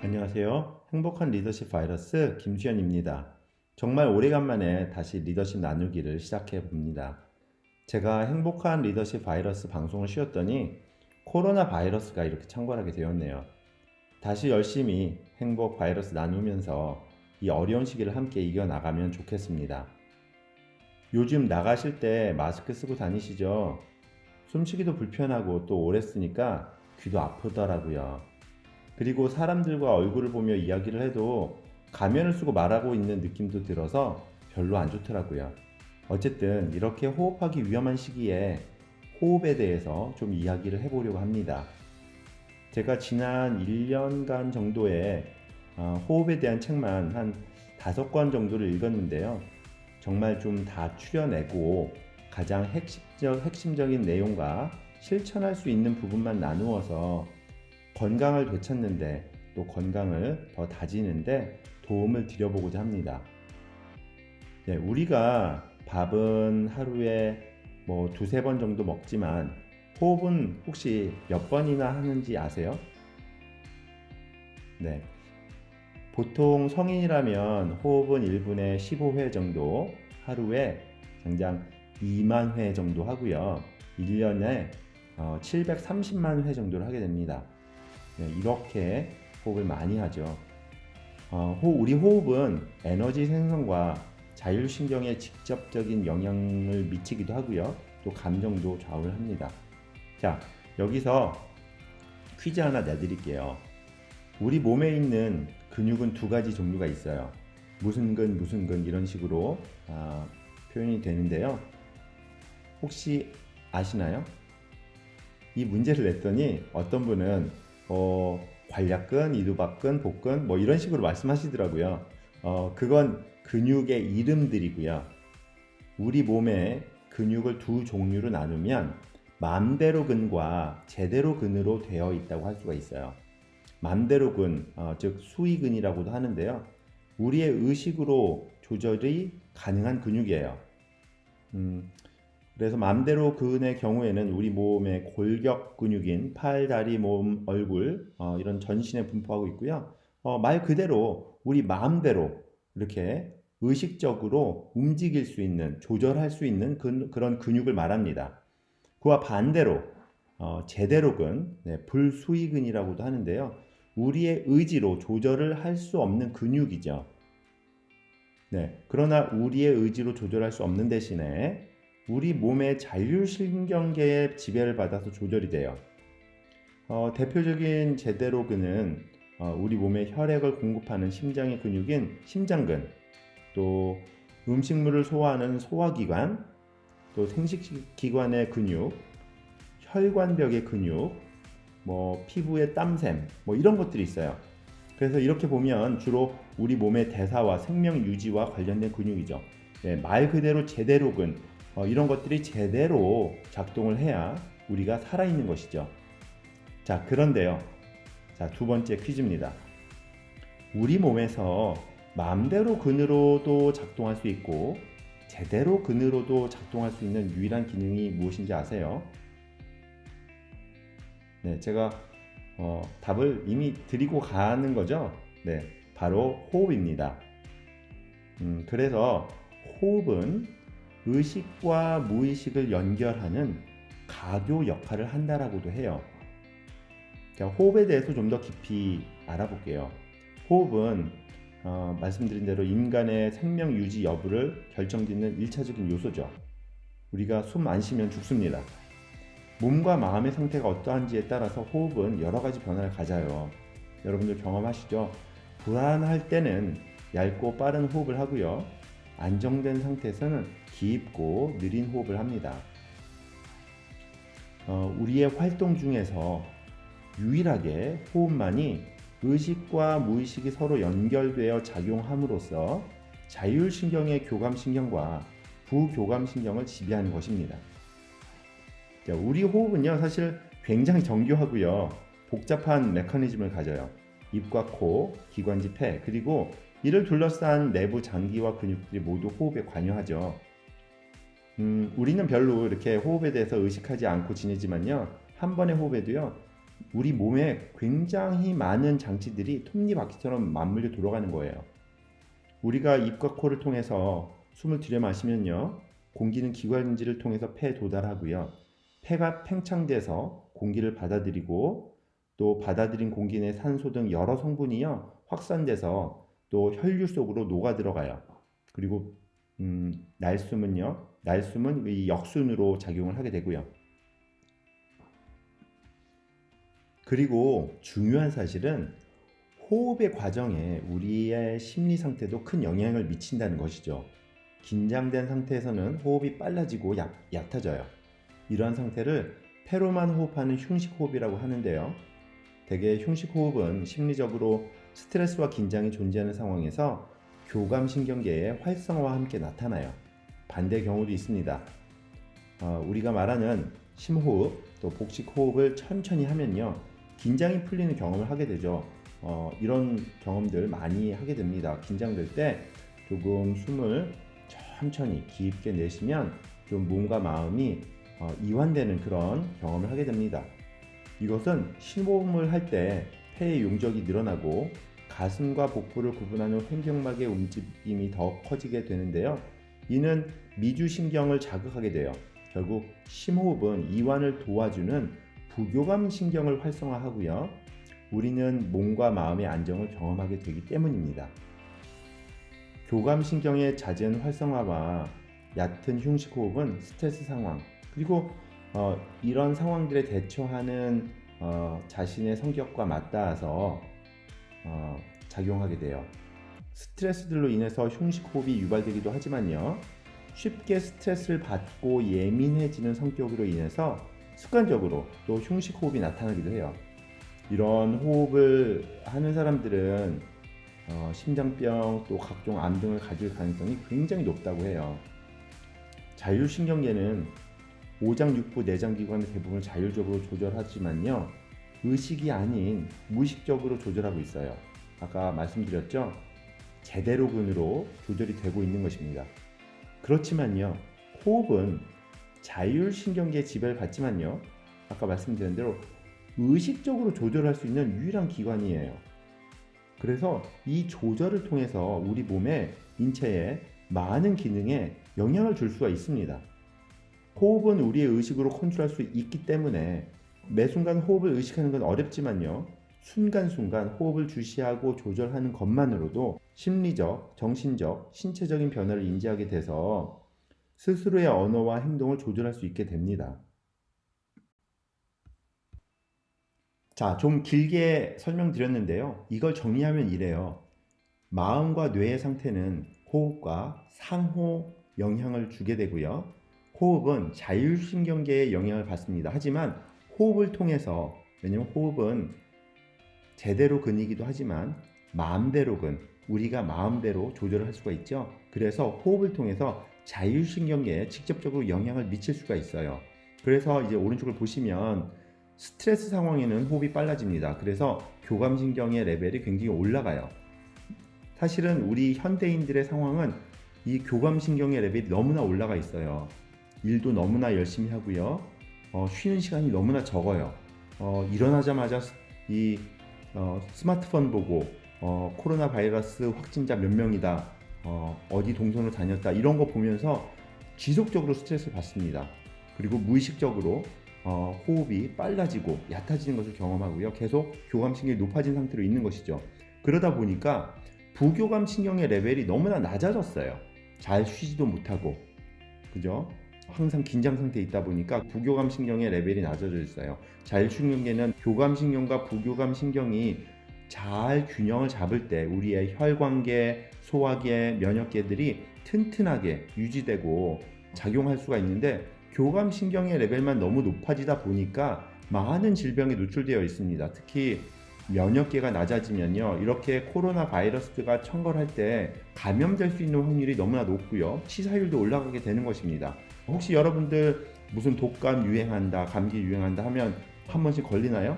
안녕하세요. 행복한 리더십 바이러스 김수현입니다. 정말 오래간만에 다시 리더십 나누기를 시작해 봅니다. 제가 행복한 리더십 바이러스 방송을 쉬었더니 코로나 바이러스가 이렇게 창궐하게 되었네요. 다시 열심히 행복 바이러스 나누면서 이 어려운 시기를 함께 이겨나가면 좋겠습니다. 요즘 나가실 때 마스크 쓰고 다니시죠? 숨쉬기도 불편하고 또 오래 쓰니까 귀도 아프더라고요. 그리고 사람들과 얼굴을 보며 이야기를 해도 가면을 쓰고 말하고 있는 느낌도 들어서 별로 안 좋더라고요. 어쨌든 이렇게 호흡하기 위험한 시기에 호흡에 대해서 좀 이야기를 해보려고 합니다. 제가 지난 1년간 정도의 호흡에 대한 책만 한 5권 정도를 읽었는데요. 정말 좀 다 추려내고 가장 핵심적인 내용과 실천할 수 있는 부분만 나누어서 건강을 되찾는데 또 건강을 더 다지는데 도움을 드려보고자 합니다. 네, 우리가 밥은 하루에 뭐 2~3번 정도 먹지만 호흡은 혹시 몇 번이나 하는지 아세요? 네. 보통 성인이라면 호흡은 1분에 15회 정도, 하루에 장장 2만 회 정도 하고요. 1년에 730만 회 정도를 하게 됩니다. 네, 이렇게 호흡을 많이 하죠. 우리 호흡은 에너지 생성과 자율신경에 직접적인 영향을 미치기도 하고요. 또 감정도 좌우를 합니다. 자, 여기서 퀴즈 하나 내드릴게요. 우리 몸에 있는 근육은 2가지 종류가 있어요. 무슨 근 이런 식으로 표현이 되는데요. 혹시 아시나요? 이 문제를 냈더니 어떤 분은 관략근, 이두박근, 복근 뭐 이런 식으로 말씀하시더라고요. 그건 근육의 이름들이고요. 우리 몸의 근육을 2종류로 나누면 맘대로 근과 제대로 근으로 되어 있다고 할 수가 있어요. 맘대로 근, 즉 수의근이라고도 하는데요. 우리의 의식으로 조절이 가능한 근육이에요. 그래서 맘대로 근의 경우에는 우리 몸의 골격 근육인 팔, 다리, 몸, 얼굴 이런 전신에 분포하고 있고요. 말 그대로 우리 마음대로 이렇게 의식적으로 움직일 수 있는, 조절할 수 있는 그런 근육을 말합니다. 그와 반대로 제대로근, 불수의근이라고도 하는데요. 우리의 의지로 조절을 할 수 없는 근육이죠. 네, 그러나 우리의 의지로 조절할 수 없는 대신에 우리 몸의 자율신경계의 지배를 받아서 조절이 돼요. 대표적인 제대로근은 우리 몸에 혈액을 공급하는 심장의 근육인 심장근, 또 음식물을 소화하는 소화기관, 또 생식기관의 근육, 혈관벽의 근육, 뭐 피부의 땀샘, 뭐 이런 것들이 있어요. 그래서 이렇게 보면 주로 우리 몸의 대사와 생명 유지와 관련된 근육이죠. 네, 말 그대로 제대로근, 이런 것들이 제대로 작동을 해야 우리가 살아있는 것이죠. 자, 그런데요. 자, 2번째 퀴즈입니다. 우리 몸에서 마음대로 근으로도 작동할 수 있고 제대로 근으로도 작동할 수 있는 유일한 기능이 무엇인지 아세요? 네, 제가 답을 이미 드리고 가는 거죠. 네, 바로 호흡입니다. 그래서 호흡은 의식과 무의식을 연결하는 가교 역할을 한다라고도 해요. 자, 호흡에 대해서 좀 더 깊이 알아볼게요. 호흡은 말씀드린 대로 인간의 생명 유지 여부를 결정짓는 1차적인 요소죠. 우리가 숨 안 쉬면 죽습니다. 몸과 마음의 상태가 어떠한지에 따라서 호흡은 여러 가지 변화를 가져요. 여러분들 경험하시죠? 불안할 때는 얇고 빠른 호흡을 하고요. 안정된 상태에서는 깊고 느린 호흡을 합니다. 우리의 활동 중에서 유일하게 호흡만이 의식과 무의식이 서로 연결되어 작용함으로써 자율신경의 교감신경과 부교감신경을 지배하는 것입니다. 우리 호흡은요, 사실 굉장히 정교하고요. 복잡한 메커니즘을 가져요. 입과 코, 기관지 폐, 그리고 이를 둘러싼 내부 장기와 근육들이 모두 호흡에 관여하죠. 우리는 별로 이렇게 호흡에 대해서 의식하지 않고 지내지만요. 한 번의 호흡에도요. 우리 몸에 굉장히 많은 장치들이 톱니바퀴처럼 맞물려 돌아가는 거예요. 우리가 입과 코를 통해서 숨을 들여 마시면요, 공기는 기관지를 통해서 폐에 도달하고요. 폐가 팽창돼서 공기를 받아들이고 또 받아들인 공기 내 산소 등 여러 성분이요 확산돼서 또 혈류 속으로 녹아 들어가요. 그리고 날숨은 이 역순으로 작용을 하게 되고요. 그리고 중요한 사실은 호흡의 과정에 우리의 심리 상태도 큰 영향을 미친다는 것이죠. 긴장된 상태에서는 호흡이 빨라지고 얕아져요. 이러한 상태를 페로만 호흡하는 흉식 호흡이라고 하는데요. 대개 흉식 호흡은 심리적으로 스트레스와 긴장이 존재하는 상황에서 교감신경계의 활성화와 함께 나타나요. 반대 경우도 있습니다. 우리가 말하는 심호흡 또 복식호흡을 천천히 하면요, 긴장이 풀리는 경험을 하게 되죠. 이런 경험들 많이 하게 됩니다. 긴장될 때 조금 숨을 천천히 깊게 내쉬면 좀 몸과 마음이 이완되는 그런 경험을 하게 됩니다. 이것은 심호흡을 할 때 폐의 용적이 늘어나고 가슴과 복부를 구분하는 횡격막의 움직임이 더 커지게 되는데요. 이는 미주신경을 자극하게 돼요. 결국 심호흡은 이완을 도와주는 부교감 신경을 활성화하고요. 우리는 몸과 마음의 안정을 경험하게 되기 때문입니다. 교감신경의 잦은 활성화와 얕은 흉식호흡은 스트레스 상황, 그리고 이런 상황들에 대처하는 자신의 성격과 맞닿아서 작용하게 돼요. 스트레스들로 인해서 흉식호흡이 유발되기도 하지만요, 쉽게 스트레스를 받고 예민해지는 성격으로 인해서 습관적으로 또 흉식호흡이 나타나기도 해요. 이런 호흡을 하는 사람들은 심장병 또 각종 암 등을 가질 가능성이 굉장히 높다고 해요. 자율신경계는 오장육부 내장기관의 대부분을 자율적으로 조절하지만요, 의식이 아닌 무의식적으로 조절하고 있어요. 아까 말씀드렸죠? 제대로근으로 조절이 되고 있는 것입니다. 그렇지만요, 호흡은 자율신경계의 지배를 받지만요, 아까 말씀드린 대로 의식적으로 조절할 수 있는 유일한 기관이에요. 그래서 이 조절을 통해서 우리 몸의 인체의 많은 기능에 영향을 줄 수가 있습니다. 호흡은 우리의 의식으로 컨트롤할 수 있기 때문에 매 순간 호흡을 의식하는 건 어렵지만요, 순간순간 호흡을 주시하고 조절하는 것만으로도 심리적, 정신적, 신체적인 변화를 인지하게 돼서 스스로의 언어와 행동을 조절할 수 있게 됩니다. 자, 좀 길게 설명드렸는데요. 이걸 정리하면 이래요. 마음과 뇌의 상태는 호흡과 상호 영향을 주게 되고요. 호흡은 자율신경계에 영향을 받습니다. 하지만 호흡을 통해서, 왜냐면 호흡은 제대로 근이기도 하지만 마음대로근, 우리가 마음대로 조절을 할 수가 있죠. 그래서 호흡을 통해서 자율신경계에 직접적으로 영향을 미칠 수가 있어요. 그래서 이제 오른쪽을 보시면 스트레스 상황에는 호흡이 빨라집니다. 그래서 교감신경의 레벨이 굉장히 올라가요. 사실은 우리 현대인들의 상황은 이 교감신경의 레벨이 너무나 올라가 있어요. 일도 너무나 열심히 하고요. 쉬는 시간이 너무나 적어요. 일어나자마자 스마트폰 보고 코로나 바이러스 확진자 몇 명이다, 어디 동선으로 다녔다, 이런 거 보면서 지속적으로 스트레스를 받습니다. 그리고 무의식적으로 호흡이 빨라지고 얕아지는 것을 경험하고요. 계속 교감신경이 높아진 상태로 있는 것이죠. 그러다 보니까 부교감신경의 레벨이 너무나 낮아졌어요. 잘 쉬지도 못하고, 그죠? 항상 긴장 상태에 있다 보니까 부교감신경의 레벨이 낮아져 있어요. 자율신경계는 교감신경과 부교감신경이 잘 균형을 잡을 때 우리의 혈관계, 소화계, 면역계들이 튼튼하게 유지되고 작용할 수가 있는데, 교감신경의 레벨만 너무 높아지다 보니까 많은 질병에 노출되어 있습니다. 특히 면역계가 낮아지면요, 이렇게 코로나 바이러스가 청걸할 때 감염될 수 있는 확률이 너무나 높고요, 치사율도 올라가게 되는 것입니다. 혹시 여러분들 무슨 독감 유행한다, 감기 유행한다 하면 한 번씩 걸리나요?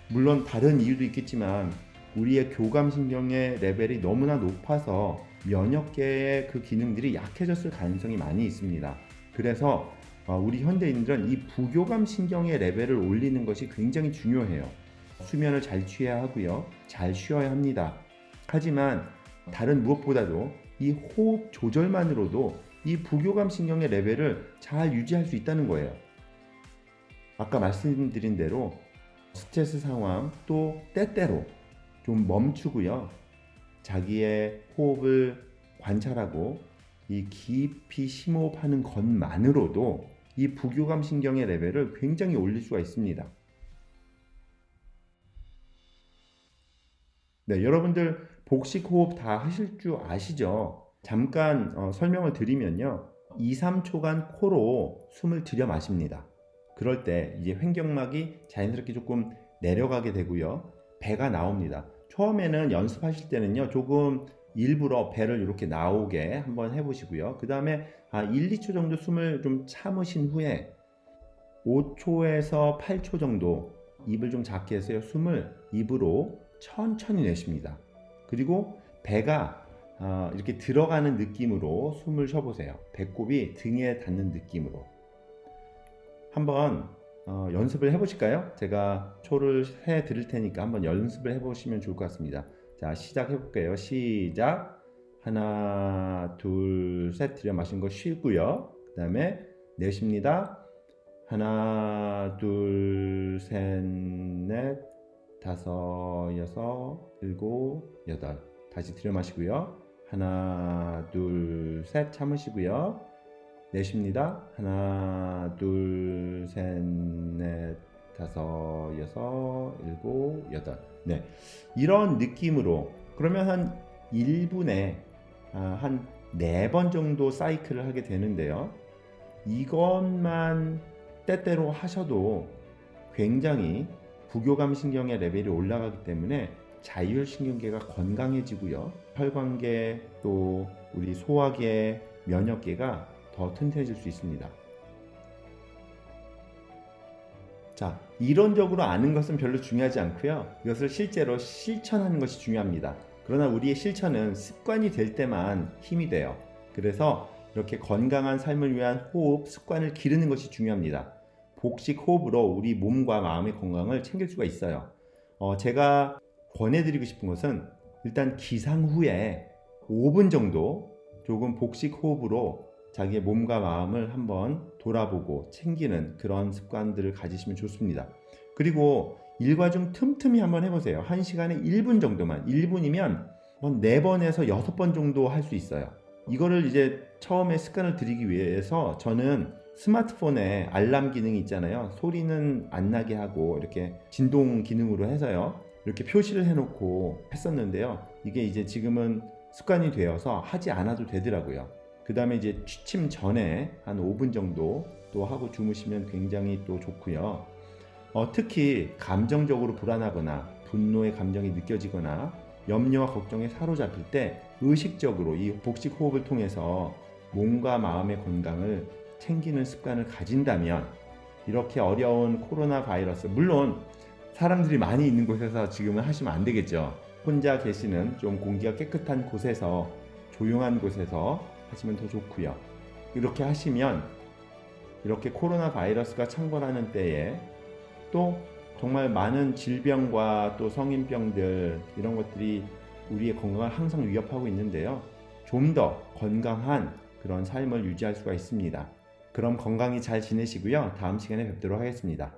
물론 다른 이유도 있겠지만 우리의 교감신경의 레벨이 너무나 높아서 면역계의 그 기능들이 약해졌을 가능성이 많이 있습니다. 그래서 우리 현대인들은 이 부교감 신경의 레벨을 올리는 것이 굉장히 중요해요. 수면을 잘 취해야 하고요. 잘 쉬어야 합니다. 하지만 다른 무엇보다도 이 호흡 조절만으로도 이 부교감 신경의 레벨을 잘 유지할 수 있다는 거예요. 아까 말씀드린 대로 스트레스 상황 또 때때로 좀 멈추고요. 자기의 호흡을 관찰하고 이 깊이 심호흡하는 것만으로도 이 부교감 신경의 레벨을 굉장히 올릴 수가 있습니다. 네, 여러분들 복식 호흡 다 하실 줄 아시죠? 잠깐 설명을 드리면요. 2, 3초간 코로 숨을 들여 마십니다. 그럴 때 이제 횡격막이 자연스럽게 조금 내려가게 되고요. 배가 나옵니다. 처음에는 연습하실 때는요. 조금 일부러 배를 이렇게 나오게 한번 해보시고요. 그 다음에 1, 2초 정도 숨을 좀 참으신 후에 5초에서 8초 정도 입을 좀 작게 해서요. 숨을 입으로 천천히 내쉽니다. 그리고 배가 이렇게 들어가는 느낌으로 숨을 쉬어보세요. 배꼽이 등에 닿는 느낌으로. 한번 연습을 해보실까요? 제가 초를 해 드릴 테니까 한번 연습을 해보시면 좋을 것 같습니다. 자, 시작해 볼게요. 시작. 하나, 둘, 셋 들여 마시는 거 쉬고요. 그 다음에 내쉽니다. 하나, 둘, 셋, 넷, 다섯, 여섯, 일곱, 여덟. 다시 들여 마시고요. 하나, 둘, 셋 참으시고요. 내쉽니다. 하나, 둘, 셋, 넷, 다섯, 여섯, 일곱, 여덟. 네, 이런 느낌으로 그러면 한 1분에 한 4번 정도 사이클을 하게 되는데요. 이것만 때때로 하셔도 굉장히 부교감 신경의 레벨이 올라가기 때문에 자율신경계가 건강해지고요. 혈관계 또 우리 소화계, 면역계가 더 튼튼해질 수 있습니다. 자, 이론적으로 아는 것은 별로 중요하지 않고요. 이것을 실제로 실천하는 것이 중요합니다. 그러나 우리의 실천은 습관이 될 때만 힘이 돼요. 그래서 이렇게 건강한 삶을 위한 호흡 습관을 기르는 것이 중요합니다. 복식 호흡으로 우리 몸과 마음의 건강을 챙길 수가 있어요. 제가 권해드리고 싶은 것은 일단 기상 후에 5분 정도 조금 복식 호흡으로 자기의 몸과 마음을 한번 돌아보고 챙기는 그런 습관들을 가지시면 좋습니다. 그리고 일과 중 틈틈이 한번 해보세요. 1시간에 1분 정도만. 1분이면 4번에서 6번 정도 할 수 있어요. 이거를 이제 처음에 습관을 들이기 위해서 저는 스마트폰에 알람 기능이 있잖아요. 소리는 안 나게 하고 이렇게 진동 기능으로 해서요. 이렇게 표시를 해놓고 했었는데요. 이게 이제 지금은 습관이 되어서 하지 않아도 되더라고요. 그 다음에 이제 취침 전에 한 5분 정도 또 하고 주무시면 굉장히 또 좋고요. 특히 감정적으로 불안하거나 분노의 감정이 느껴지거나 염려와 걱정에 사로잡힐 때 의식적으로 이 복식 호흡을 통해서 몸과 마음의 건강을 챙기는 습관을 가진다면 이렇게 어려운 코로나 바이러스, 물론 사람들이 많이 있는 곳에서 지금은 하시면 안 되겠죠. 혼자 계시는 좀 공기가 깨끗한 곳에서, 조용한 곳에서 하시면 더 좋고요. 이렇게 하시면 이렇게 코로나 바이러스가 창궐하는 때에 또 정말 많은 질병과 또 성인병들 이런 것들이 우리의 건강을 항상 위협하고 있는데요. 좀 더 건강한 그런 삶을 유지할 수가 있습니다. 그럼 건강히 잘 지내시고요. 다음 시간에 뵙도록 하겠습니다.